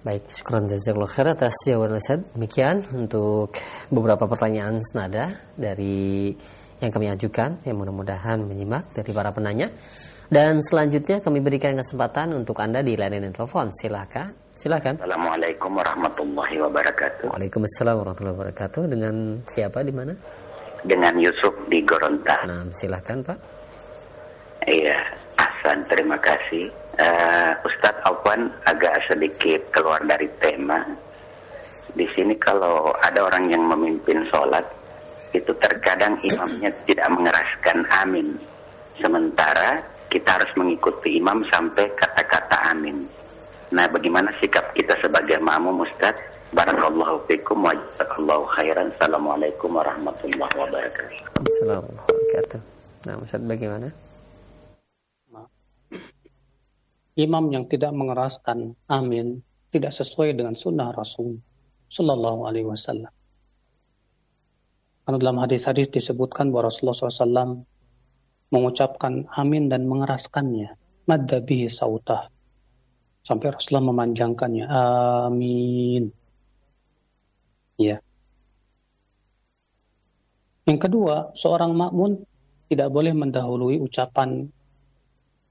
[SPEAKER 2] Baik, syukran jazakallahu khair atas jawaban Ustaz. Demikian untuk beberapa pertanyaan senada dari yang kami ajukan, yang mudah-mudahan menyimak dari para penanya. Dan selanjutnya kami berikan kesempatan untuk Anda di layanan telepon. Silakan.
[SPEAKER 3] Assalamualaikum warahmatullahi wabarakatuh.
[SPEAKER 2] Waalaikumsalam warahmatullahi wabarakatuh. Dengan siapa, di mana?
[SPEAKER 3] Dengan Yusuf di Gorontalo.
[SPEAKER 2] Silakan Pak.
[SPEAKER 3] Iya, Ahsan, terima kasih. Ustadz Afwan agak sedikit keluar dari tema. Di sini kalau ada orang yang memimpin sholat, itu terkadang imamnya tidak mengeraskan amin. Sementara kita harus mengikuti imam sampai kata-kata amin. Nah, bagaimana sikap kita sebagai makmum Ustaz? Barakallahu fikum wa jazakallahu khairan. Assalamualaikum warahmatullahi wabarakatuh.
[SPEAKER 2] Assalamualaikum warahmatullahi wabarakatuh. Nah, Ustaz, bagaimana?
[SPEAKER 1] Imam yang tidak mengeraskan amin tidak sesuai dengan sunnah Rasul Sallallahu Alaihi Wasallam. Karena dalam hadis-hadis disebutkan bahwa Rasulullah SAW mengucapkan amin dan mengeraskannya, madda bihi sautah, sampai Rasulullah memanjangkannya, amin. Yang kedua, seorang makmum tidak boleh mendahului ucapan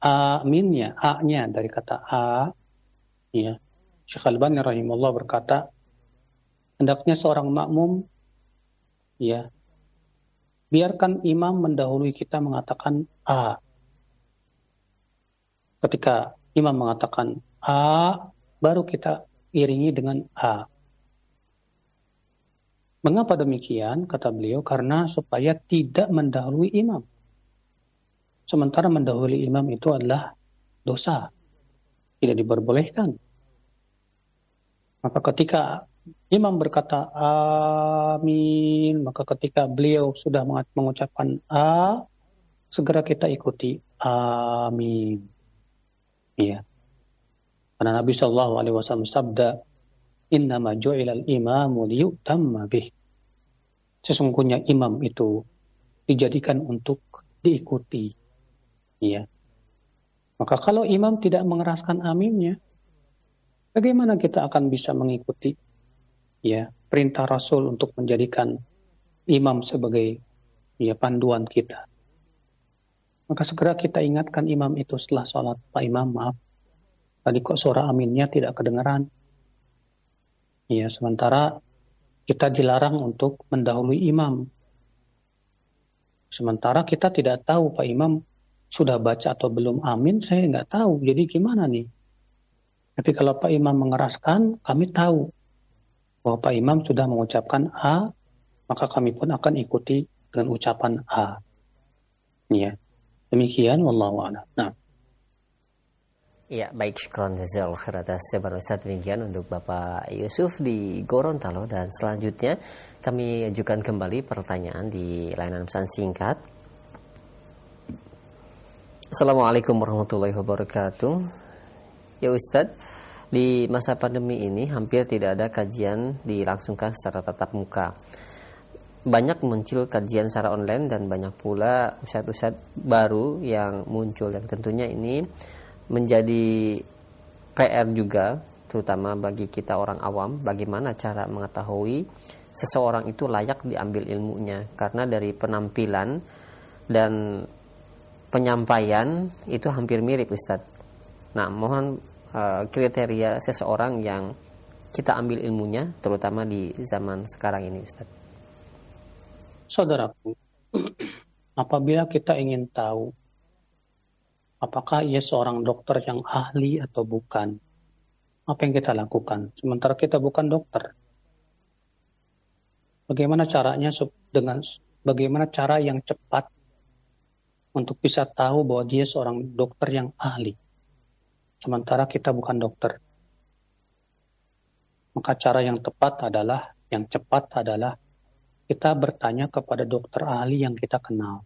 [SPEAKER 1] aminnya, a-nya dari kata a. Syekh Al-Albani rahimahullah berkata, hendaknya seorang makmum biarkan imam mendahului kita mengatakan A. Ketika imam mengatakan A, baru kita iringi dengan A. Mengapa demikian? Kata beliau, karena supaya tidak mendahului imam. Sementara mendahului imam itu adalah dosa. Tidak diperbolehkan. Maka ketika imam berkata amin, maka ketika beliau sudah mengucapkan A, segera kita ikuti amin. Iya. Karena Nabi Shallallahu Alaihi Wasallam sabda, innama ju'ilal imamu liyutamma bih. Sesungguhnya imam itu dijadikan untuk diikuti. Iya. Maka kalau imam tidak mengeraskan aminnya, bagaimana kita akan bisa mengikuti ya perintah Rasul untuk menjadikan imam sebagai ya panduan kita? Maka segera kita ingatkan imam itu setelah sholat, Pak Imam, maaf, tadi kok suara aminnya tidak kedengaran. Ya, sementara kita dilarang untuk mendahului imam. Sementara kita tidak tahu Pak Imam sudah baca atau belum amin, saya nggak tahu. Jadi gimana nih? Tapi kalau Pak Imam mengeraskan, kami tahu bahwa Pak Imam sudah mengucapkan A, maka kami pun akan ikuti dengan ucapan A. Ya, demikian, wallahu a'lam. Nah.
[SPEAKER 2] Ya, baik, syukran jazakallahu khair atas jawaban Ustaz. Demikian untuk Bapak Yusuf di Gorontalo, dan selanjutnya kami ajukan kembali pertanyaan di layanan pesan singkat. Assalamualaikum warahmatullahi wabarakatuh. Ya Ustaz, di masa pandemi ini hampir tidak ada kajian dilangsungkan secara tatap muka. Banyak muncul kajian secara online dan banyak pula ustadz-ustadz baru yang muncul, yang tentunya ini menjadi PR juga, terutama bagi kita orang awam, bagaimana cara mengetahui seseorang itu layak diambil ilmunya. Karena dari penampilan dan penyampaian itu hampir mirip Ustadz. Nah, mohon kriteria seseorang yang kita ambil ilmunya, terutama di zaman sekarang ini Ustadz.
[SPEAKER 1] Saudaraku, apabila kita ingin tahu apakah ia seorang dokter yang ahli atau bukan, apa yang kita lakukan? Sementara kita bukan dokter. Bagaimana caranya bagaimana cara yang cepat untuk bisa tahu bahwa dia seorang dokter yang ahli? Sementara kita bukan dokter. Maka cara yang cepat adalah kita bertanya kepada dokter ahli yang kita kenal.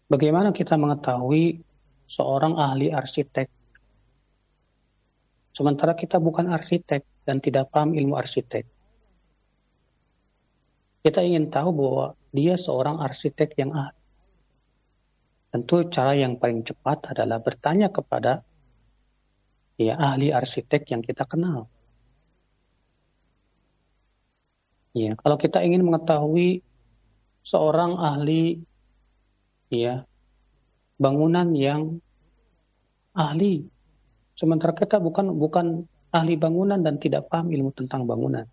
[SPEAKER 1] Bagaimana kita mengetahui seorang ahli arsitek? Sementara kita bukan arsitek dan tidak paham ilmu arsitek. Kita ingin tahu bahwa dia seorang arsitek yang ahli. Tentu cara yang paling cepat adalah bertanya kepada ahli arsitek yang kita kenal. Ya, kalau kita ingin mengetahui seorang ahli bangunan yang ahli, sementara kita bukan ahli bangunan dan tidak paham ilmu tentang bangunan.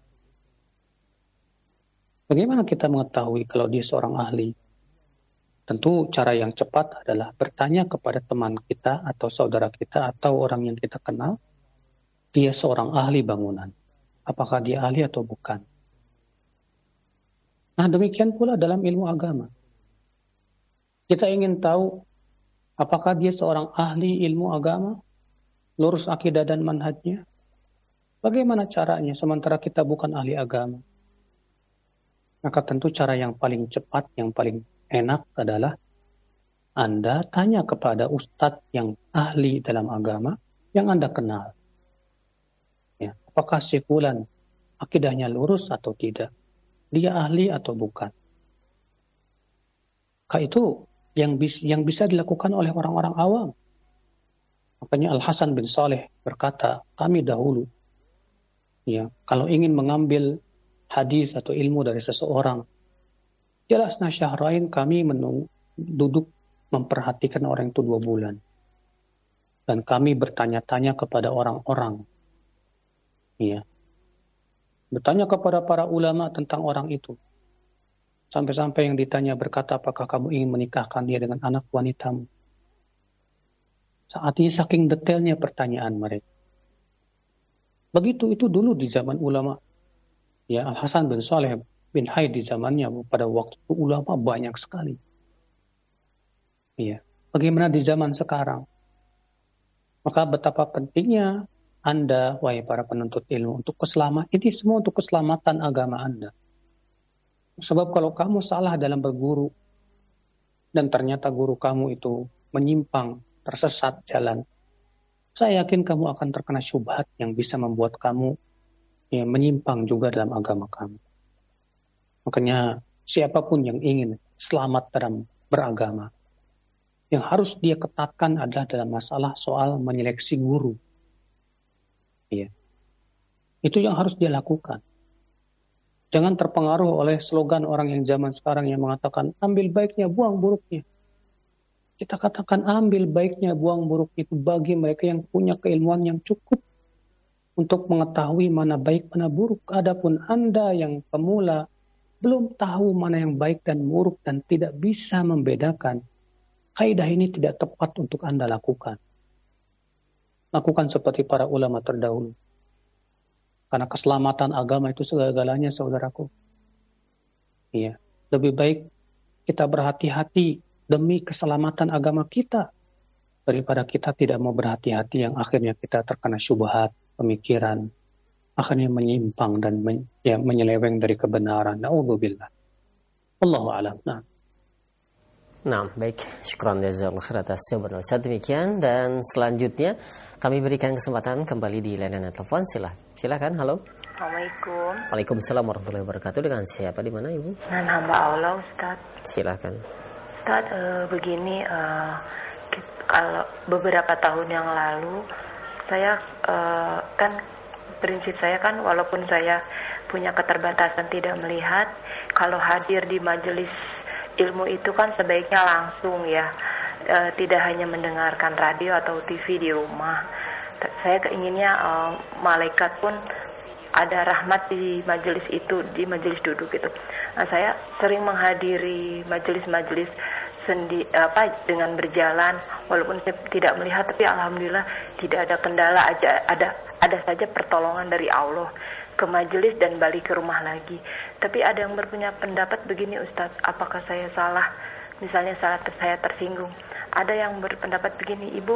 [SPEAKER 1] Bagaimana kita mengetahui kalau dia seorang ahli? Tentu cara yang cepat adalah bertanya kepada teman kita atau saudara kita atau orang yang kita kenal, dia seorang ahli bangunan. Apakah dia ahli atau bukan? Nah, demikian pula dalam ilmu agama. Kita ingin tahu apakah dia seorang ahli ilmu agama, lurus akidah dan manhajnya. Bagaimana caranya sementara kita bukan ahli agama? Maka tentu cara yang paling cepat, yang paling enak adalah Anda tanya kepada ustadz yang ahli dalam agama yang Anda kenal. Ya, apakah si fulan akidahnya lurus atau tidak? Dia ahli atau bukan? Maka itu yang bisa dilakukan oleh orang-orang awam. Makanya Al-Hasan bin Saleh berkata, kami dahulu, kalau ingin mengambil hadis atau ilmu dari seseorang, jelasnya syahrain, kami duduk memperhatikan orang itu 2 bulan. Dan kami bertanya-tanya kepada orang-orang. Bertanya kepada para ulama tentang orang itu. Sampai-sampai yang ditanya berkata, apakah kamu ingin menikahkan dia dengan anak wanitamu? Saat ini saking detailnya pertanyaan mereka. Begitu itu dulu di zaman ulama. Ya, Al-Hasan bin Saleh bin Hayy di zamannya pada waktu itu ulama banyak sekali. Ya. Bagaimana di zaman sekarang? Maka betapa pentingnya Anda, wahai para penuntut ilmu, untuk keselamatan, ini semua untuk keselamatan agama Anda. Sebab kalau kamu salah dalam berguru, dan ternyata guru kamu itu menyimpang, tersesat jalan, saya yakin kamu akan terkena syubhat yang bisa membuat kamu menyimpang juga dalam agama kamu. Makanya siapapun yang ingin selamat dalam beragama, yang harus dia ketatkan adalah dalam masalah soal menyeleksi guru. Ya. Itu yang harus dia lakukan. Jangan terpengaruh oleh slogan orang yang zaman sekarang yang mengatakan ambil baiknya, buang buruknya. Kita katakan ambil baiknya, buang buruknya itu bagi mereka yang punya keilmuan yang cukup untuk mengetahui mana baik, mana buruk. Adapun Anda yang pemula belum tahu mana yang baik dan buruk dan tidak bisa membedakan, kaidah ini tidak tepat untuk Anda lakukan. Lakukan seperti para ulama terdahulu. Karena keselamatan agama itu segala-galanya, saudaraku. Iya, lebih baik kita berhati-hati demi keselamatan agama kita daripada kita tidak mau berhati-hati yang akhirnya kita terkena syubhat, pemikiran, akhirnya menyimpang dan menyeleweng dari kebenaran. Na'udzubillah. Wallahu a'lam.
[SPEAKER 2] Nah, baik. Syukran jazakallahu khair atas jawaban Ustaz. Demikian, dan selanjutnya kami berikan kesempatan kembali di layanan telepon. Silakan. Halo.
[SPEAKER 4] Assalamualaikum.
[SPEAKER 2] Waalaikumsalam warahmatullahi wabarakatuh. Dengan siapa, di mana Ibu?
[SPEAKER 4] Dengan hamba Allah, Ustaz.
[SPEAKER 2] Silakan.
[SPEAKER 4] Ustaz, begini, kalau beberapa tahun yang lalu saya kan prinsip saya kan walaupun saya punya keterbatasan tidak melihat, kalau hadir di majelis ilmu itu kan sebaiknya langsung ya, tidak hanya mendengarkan radio atau TV di rumah. Saya keinginnya malaikat pun ada rahmat di majelis itu, di majelis duduk itu. Nah, saya sering menghadiri majelis-majelis dengan berjalan, walaupun saya tidak melihat, tapi alhamdulillah tidak ada kendala, ada saja pertolongan dari Allah ke majelis dan balik ke rumah lagi. Tapi ada yang berpunya pendapat begini, Ustadz, apakah saya salah? Misalnya saya tersinggung. Ada yang berpendapat begini, Ibu,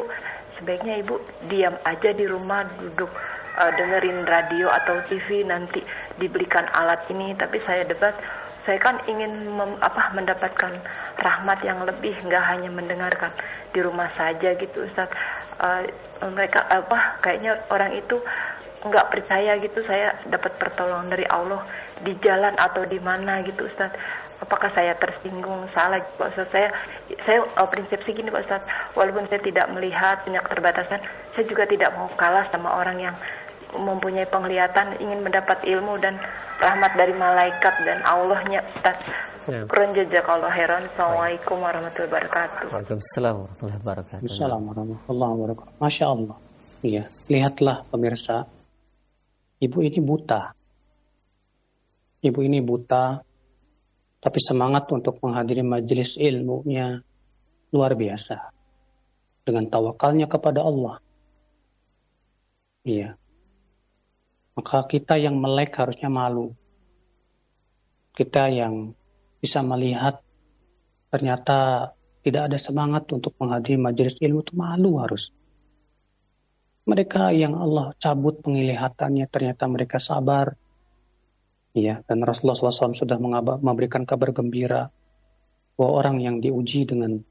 [SPEAKER 4] sebaiknya Ibu diam aja di rumah, duduk dengerin radio atau TV, nanti dibelikan alat ini. Tapi saya debat, saya kan ingin mendapatkan rahmat yang lebih, nggak hanya mendengarkan di rumah saja gitu, Ustadz. Mereka kayaknya orang itu nggak percaya gitu saya dapat pertolongan dari Allah di jalan atau di mana gitu, Ustaz. Apakah saya tersinggung, salah Pak Ustaz? Saya prinsip sih gini Pak Ustaz, walaupun saya tidak melihat, punya keterbatasan, saya juga tidak mau kalah sama orang yang mempunyai penglihatan, ingin mendapat ilmu dan rahmat dari malaikat dan Allahnya, Ustaz. Kurang jazakallahu khairan. Assalamualaikum warahmatullahi wabarakatuh.
[SPEAKER 2] Waalaikumsalam warahmatullahi wabarakatuh.
[SPEAKER 1] Assalamualaikum warahmatullahi wabarakatuh. Masya Allah. Iya, lihatlah pemirsa. Ibu ini buta. Ibu ini buta, tapi semangat untuk menghadiri majelis ilmunya luar biasa. Dengan tawakalnya kepada Allah. Iya. Maka kita yang melek harusnya malu. Kita yang bisa melihat ternyata tidak ada semangat untuk menghadiri majelis ilmu itu malu harus. Mereka yang Allah cabut penglihatannya ternyata mereka sabar. Ya, dan Rasulullah SAW sudah memberikan kabar gembira bahwa orang yang diuji dengan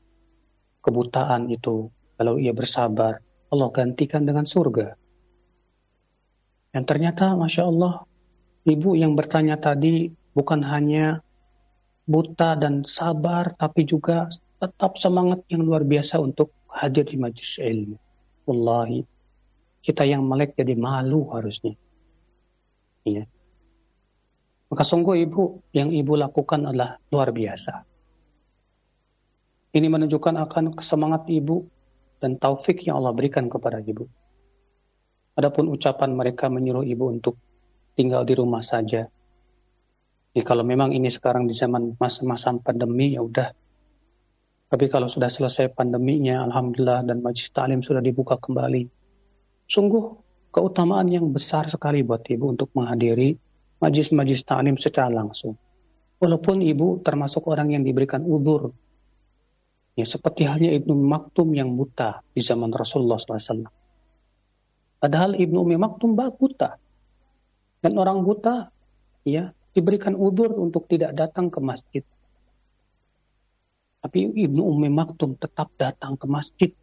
[SPEAKER 1] kebutaan itu, kalau ia bersabar, Allah gantikan dengan surga. Dan ternyata, Masya Allah, ibu yang bertanya tadi bukan hanya buta dan sabar, tapi juga tetap semangat yang luar biasa untuk hadir di majelis ilmu. Wallahi, kita yang melek jadi malu harusnya. Iya. Maka sungguh ibu, yang ibu lakukan adalah luar biasa. Ini menunjukkan akan semangat ibu dan taufik yang Allah berikan kepada ibu. Adapun ucapan mereka menyuruh ibu untuk tinggal di rumah saja. Jadi kalau memang ini sekarang di zaman masa-masa pandemi, ya udah. Tapi kalau sudah selesai pandeminya, alhamdulillah, dan majlis ta'lim sudah dibuka kembali. Sungguh keutamaan yang besar sekali buat ibu untuk menghadiri majlis-majlis ta'lim secara langsung. Walaupun ibu termasuk orang yang diberikan uzur. Ya, seperti halnya Ibnu Maktum yang buta di zaman Rasulullah SAW. Padahal Ibnu Ummi Maktum buta. Dan orang buta, ya, diberikan uzur untuk tidak datang ke masjid. Tapi Ibnu Ummi Maktum tetap datang ke masjid,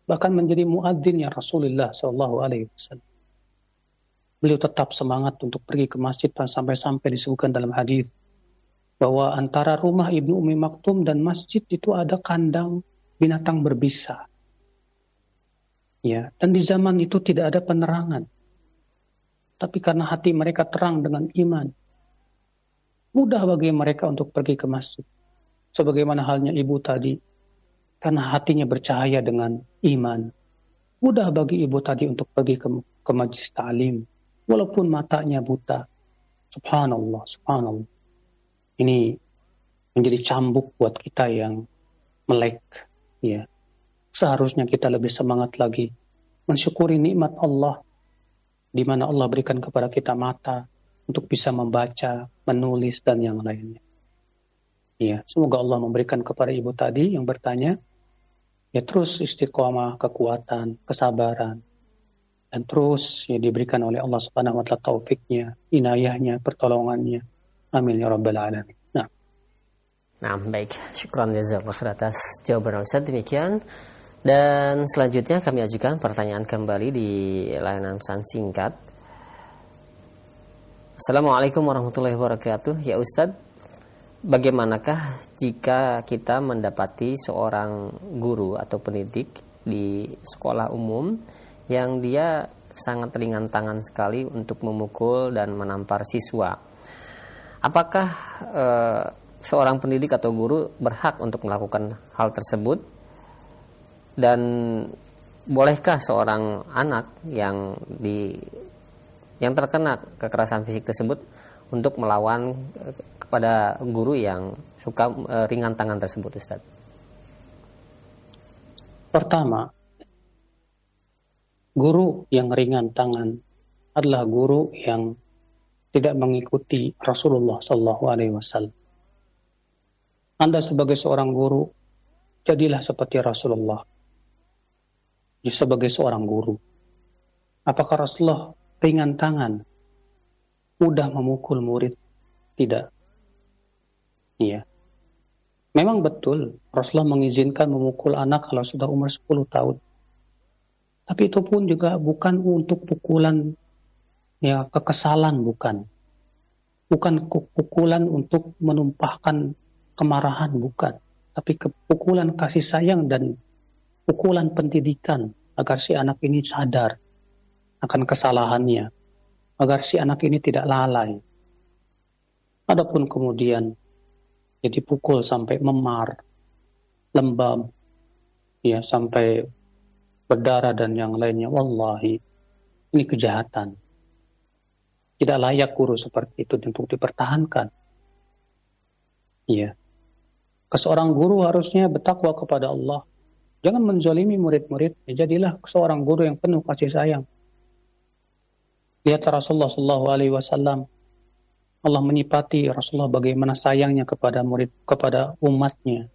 [SPEAKER 1] bahkan menjadi muadzinnya Rasulullah SAW. Beliau tetap semangat untuk pergi ke masjid sampai-sampai disebutkan dalam hadis bahwa antara rumah Ibnu Ummi Maktum dan masjid itu ada kandang binatang berbisa. Ya, dan di zaman itu tidak ada penerangan. Tapi karena hati mereka terang dengan iman, mudah bagi mereka untuk pergi ke masjid. Sebagaimana halnya ibu tadi, karena hatinya bercahaya dengan iman, mudah bagi ibu tadi untuk pergi ke majlis ta'lim, walaupun matanya buta. Subhanallah, subhanallah. Ini menjadi cambuk buat kita yang melek. Ya. Seharusnya kita lebih semangat lagi mensyukuri nikmat Allah, di mana Allah berikan kepada kita mata untuk bisa membaca, menulis, dan yang lainnya. Ya, semoga Allah memberikan kepada ibu tadi yang bertanya, ya terus istiqomah, kekuatan, kesabaran, dan terus ya diberikan oleh Allah Subhanahu wa taala taufiknya, inayahnya, pertolongannya. Amin ya rabbal alamin.
[SPEAKER 2] Nah, baik. Syukran jazakallahu khair atas jawaban Ustaz. Demikian. Dan selanjutnya kami ajukan pertanyaan kembali di layanan pesan singkat. Assalamualaikum warahmatullahi wabarakatuh. Ya Ustadz, bagaimanakah jika kita mendapati seorang guru atau pendidik di sekolah umum yang dia sangat ringan tangan sekali untuk memukul dan menampar siswa? Apakah seorang pendidik atau guru berhak untuk melakukan hal tersebut? Dan bolehkah seorang anak yang terkena kekerasan fisik tersebut untuk melawan kepada guru yang suka ringan tangan tersebut, Ustaz?
[SPEAKER 1] Pertama, guru yang ringan tangan adalah guru yang tidak mengikuti Rasulullah SAW. Anda sebagai seorang guru, jadilah seperti Rasulullah. Sebagai seorang guru, apakah Rasulullah ringan tangan, mudah memukul murid? Tidak. Iya. Memang betul Rasulullah mengizinkan memukul anak kalau sudah umur 10 tahun. Tapi itu pun juga bukan untuk pukulan ya kekesalan, bukan. Bukan pukulan untuk menumpahkan kemarahan, bukan. Tapi pukulan kasih sayang dan pukulan pendidikan agar si anak ini sadar akan kesalahannya, agar si anak ini tidak lalai. Adapun kemudian ya dipukul sampai memar, lembab, ya sampai berdarah dan yang lainnya, wallahi ini kejahatan. Tidak layak guru seperti itu untuk dipertahankan. Ya. Seorang guru harusnya bertakwa kepada Allah. Jangan menzalimi murid-murid. Jadilah seorang guru yang penuh kasih sayang. Lihat Rasulullah SAW. Allah menyifati Rasulullah bagaimana sayangnya kepada murid, kepada umatnya.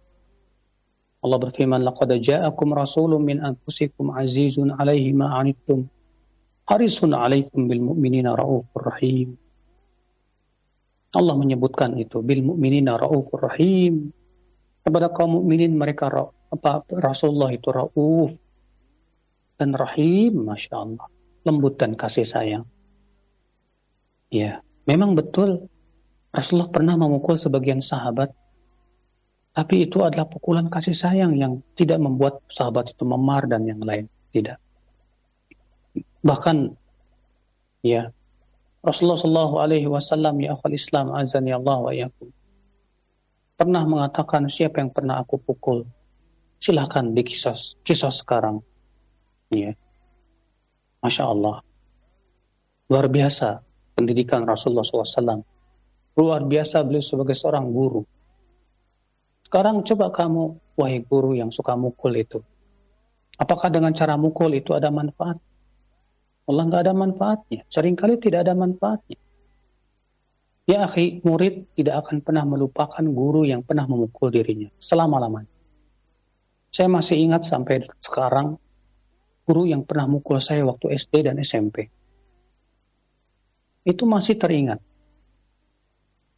[SPEAKER 1] Allah berfirman, "Laqad ja'akum rasulun min anfusikum azizun 'alaihi ma 'anittum, harisun 'alaikum bil mu'minina raufur rahim." Allah menyebutkan itu, bil mu'minina raufur rahim. Kepada kaum mukminin mereka Rasulullah itu rauf dan rahim, Masya Allah, lembut dan kasih sayang. Ya, memang betul Rasulullah pernah memukul sebagian sahabat, tapi itu adalah pukulan kasih sayang yang tidak membuat sahabat itu memar dan yang lain, tidak. Bahkan ya Rasulullah SAW, ya akhal Islam azani Allah wa iyyakum, pernah mengatakan, siapa yang pernah aku pukul, silahkan dikisos sekarang. Ya. Masya Allah. Luar biasa pendidikan Rasulullah SAW. Luar biasa beliau sebagai seorang guru. Sekarang coba kamu, wahai guru yang suka mukul itu. Apakah dengan cara mukul itu ada manfaat? Allah nggak ada manfaatnya. Seringkali tidak ada manfaatnya. Ya akhi, murid tidak akan pernah melupakan guru yang pernah memukul dirinya selama-lamanya. Saya masih ingat sampai sekarang guru yang pernah mukul saya waktu SD dan SMP. Itu masih teringat.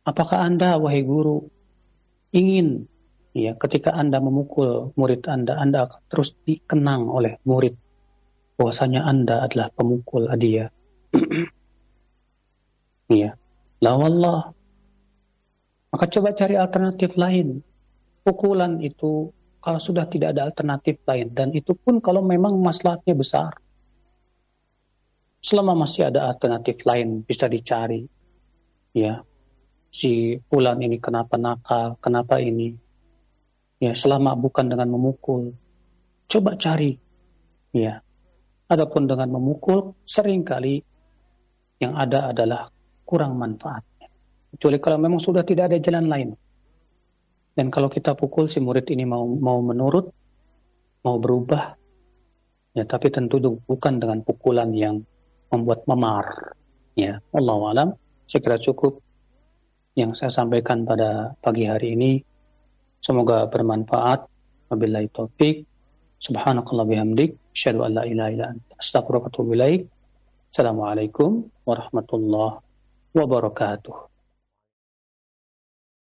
[SPEAKER 1] Apakah Anda, wahai guru, ingin ya ketika Anda memukul murid Anda akan terus dikenang oleh murid bahwasanya Anda adalah pemukul dia? Ya. La wallah. Maka coba cari alternatif lain. Pukulan itu kalau sudah tidak ada alternatif lain, dan itu pun kalau memang maslahatnya besar. Selama masih ada alternatif lain bisa dicari. Ya. Si fulan ini kenapa nakal, kenapa ini? Ya, selama bukan dengan memukul, coba cari. Ya. Adapun dengan memukul, seringkali yang ada adalah kurang manfaatnya. Kecuali kalau memang sudah tidak ada jalan lain. Dan kalau kita pukul si murid ini mau menurut, mau berubah, ya tapi tentu bukan dengan pukulan yang membuat memar. Ya, wallahu alam. Saya kira cukup yang saya sampaikan pada pagi hari ini. Semoga bermanfaat. Wabillahi taufik. Subhanakallah bihamdik. Asyhadu an la ilaha illa anta astaghfiruka wa atubu ilaik. Assalamualaikum warahmatullahi wabarakatuh.